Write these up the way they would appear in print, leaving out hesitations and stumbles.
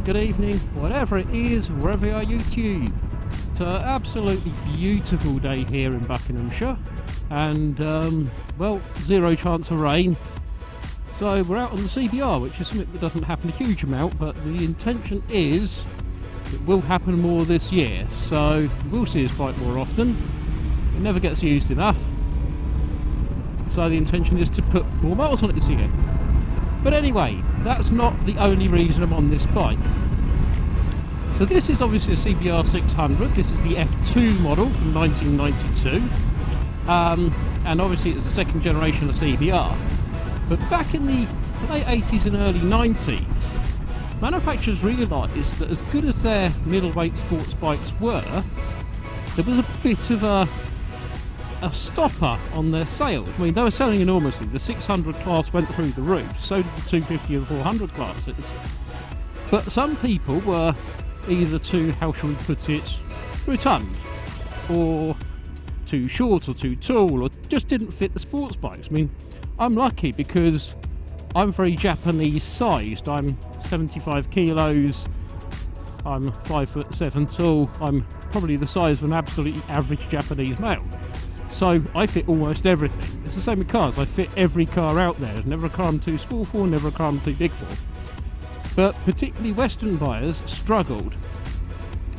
good evening, whatever it is, wherever you are YouTube. It's an absolutely beautiful day here in Buckinghamshire, and well, zero chance of rain. So we're out on the CBR, which is something that doesn't happen a huge amount, but the intention is it will happen more this year. So we'll see this bike more often. It never gets used enough. So the intention is to put more miles on it this year. But anyway, that's not the only reason I'm on this bike. So this is obviously a CBR 600. This is the F2 model from 1992. And obviously it's the second generation of CBR. But back in the late 80s and early 90s, manufacturers realised that as good as their middleweight sports bikes were, there was a bit of a stopper on their sales. I mean, they were selling enormously. The 600 class went through the roof, so did the 250 and 400 classes. But some people were either too, how shall we put it, rotund, or too short, or too tall, or just didn't fit the sports bikes. I mean, I'm lucky because I'm very Japanese sized. I'm 75 kilos, I'm 5'7" tall, I'm probably the size of an absolutely average Japanese male. So I fit almost everything. It's the same with cars. I fit every car out there. There's never a car I'm too small for, never a car I'm too big for. But particularly Western buyers struggled.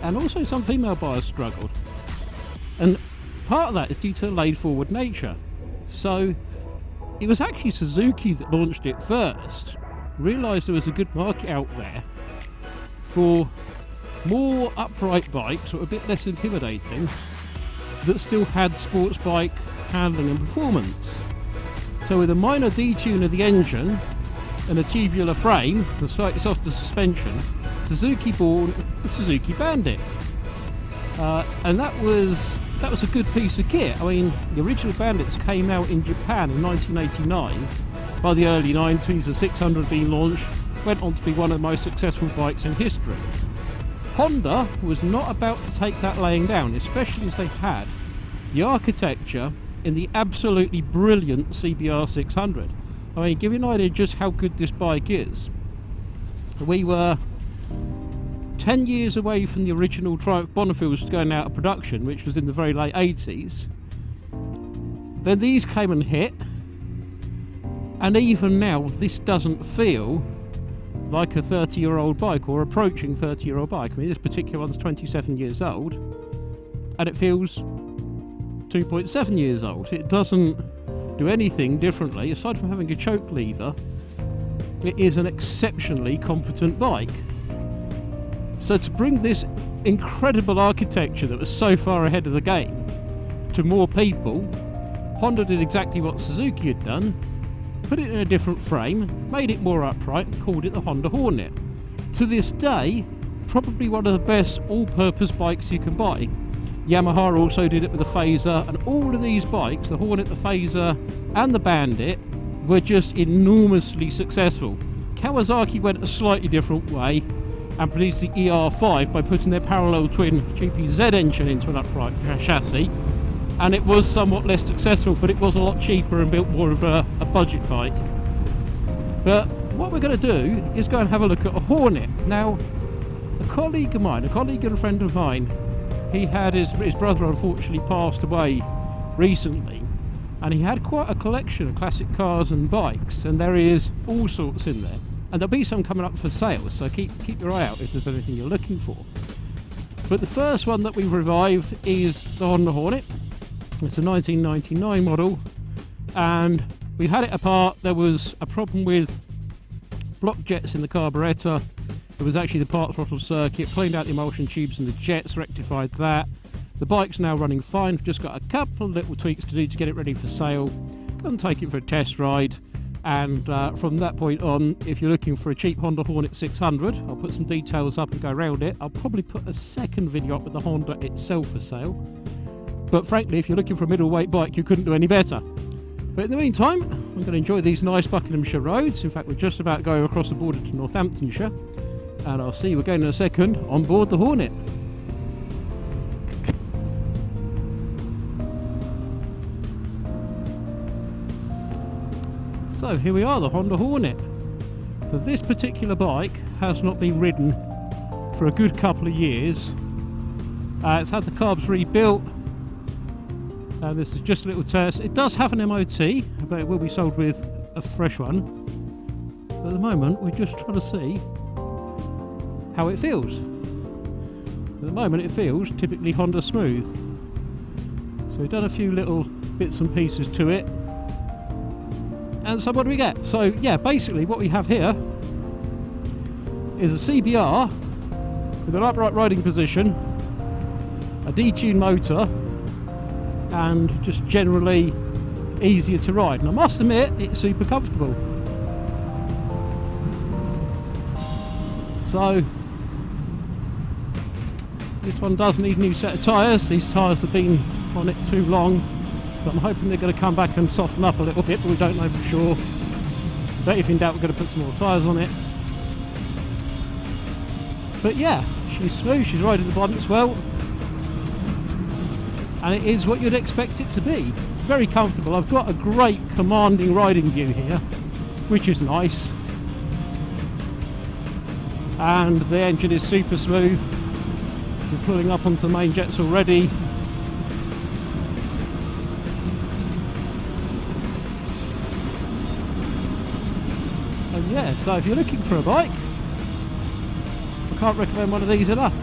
And also some female buyers struggled. And part of that is due to the laid forward nature. So it was actually Suzuki that launched it first. Realised there was a good market out there for more upright bikes, or a bit less intimidating, that still had sports bike handling and performance. So with a minor detune of the engine and a tubular frame and slightly softer suspension, Suzuki bought the Suzuki Bandit, and that was a good piece of kit. I mean, the original Bandits came out in Japan in 1989. By the early 90s, the 600 being launched went on to be one of the most successful bikes in history. Honda was not about to take that laying down, especially as they had the architecture in the absolutely brilliant CBR 600. I mean, give you an idea just how good this bike is. We were 10 years away from the original Triumph Bonneville's going out of production, which was in the very late 80s. Then these came and hit, and even now this doesn't feel like a 30-year-old bike or approaching 30-year-old bike. I mean, this particular one's 27 years old and it feels 2.7 years old. It doesn't do anything differently aside from having a choke lever. It is an exceptionally competent bike. So to bring this incredible architecture that was so far ahead of the game to more people, Honda did exactly what Suzuki had done. Put it in a different frame, made it more upright, and called it the Honda Hornet. To this day, probably one of the best all-purpose bikes you can buy. Yamaha also did it with the Phaser, and all of these bikes, the Hornet, the Phaser and the Bandit, were just enormously successful. Kawasaki went a slightly different way and produced the ER5 by putting their parallel twin GPZ engine into an upright chassis. And it was somewhat less successful, but it was a lot cheaper and built more of a budget bike. But what we're going to do is go and have a look at a Hornet. Now, a colleague and a friend of mine, he had his brother unfortunately passed away recently, and he had quite a collection of classic cars and bikes, and there is all sorts in there. And there'll be some coming up for sale, so keep your eye out if there's anything you're looking for. But the first one that we've revived is the Honda Hornet. It's a 1999 model, and we had it apart. There was a problem with block jets in the carburettor. It was actually the part throttle circuit, cleaned out the emulsion tubes and the jets, rectified that. The bike's now running fine. We've just got a couple of little tweaks to do to get it ready for sale. Go and take it for a test ride, and from that point on, if you're looking for a cheap Honda Hornet 600, I'll put some details up and go around it. I'll probably put a second video up with the Honda itself for sale. But frankly, if you're looking for a middleweight bike, you couldn't do any better. But in the meantime, I'm going to enjoy these nice Buckinghamshire roads. In fact, we're just about going across the border to Northamptonshire. And I'll see you again in a second on board the Hornet. So here we are, the Honda Hornet. So this particular bike has not been ridden for a good couple of years. It's had the carbs rebuilt. This is just a little test. It does have an MOT, but it will be sold with a fresh one. But at the moment, we're just trying to see how it feels. At the moment, it feels typically Honda smooth. So we've done a few little bits and pieces to it. And so what do we get? So yeah, basically what we have here is a CBR with an upright riding position, a detuned motor, and just generally easier to ride. And I must admit, it's super comfortable. So this one does need a new set of tyres. These tyres have been on it too long, so I'm hoping they're going to come back and soften up a little bit, but we don't know for sure. But if in doubt, we're going to put some more tyres on it. But yeah, she's smooth, she's riding the bike as well, and it is what you'd expect it to be. Very comfortable. I've got a great commanding riding view here, which is nice, and the engine is super smooth. We're pulling up onto the main jets already. And yeah, so if you're looking for a bike, I can't recommend one of these enough.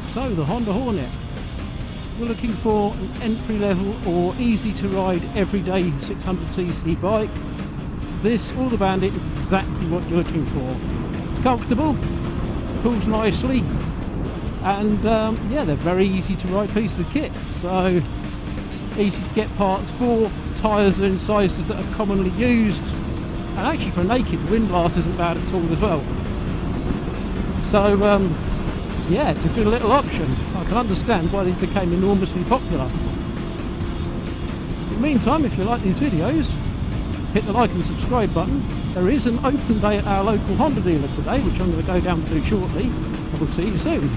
So the Honda Hornet, we're looking for an entry level or easy to ride everyday 600cc bike. This, or the Bandit, is exactly what you're looking for. It's comfortable, pulls nicely, and yeah, they're very easy to ride pieces of kit. So easy to get parts for. Tyres are in sizes that are commonly used, and actually for a naked, the wind blast isn't bad at all as well. So yeah, it's a good little option. I can understand why these became enormously popular. In the meantime, if you like these videos, hit the like and subscribe button. There is an open day at our local Honda dealer today, which I'm going to go down to shortly. I will see you soon.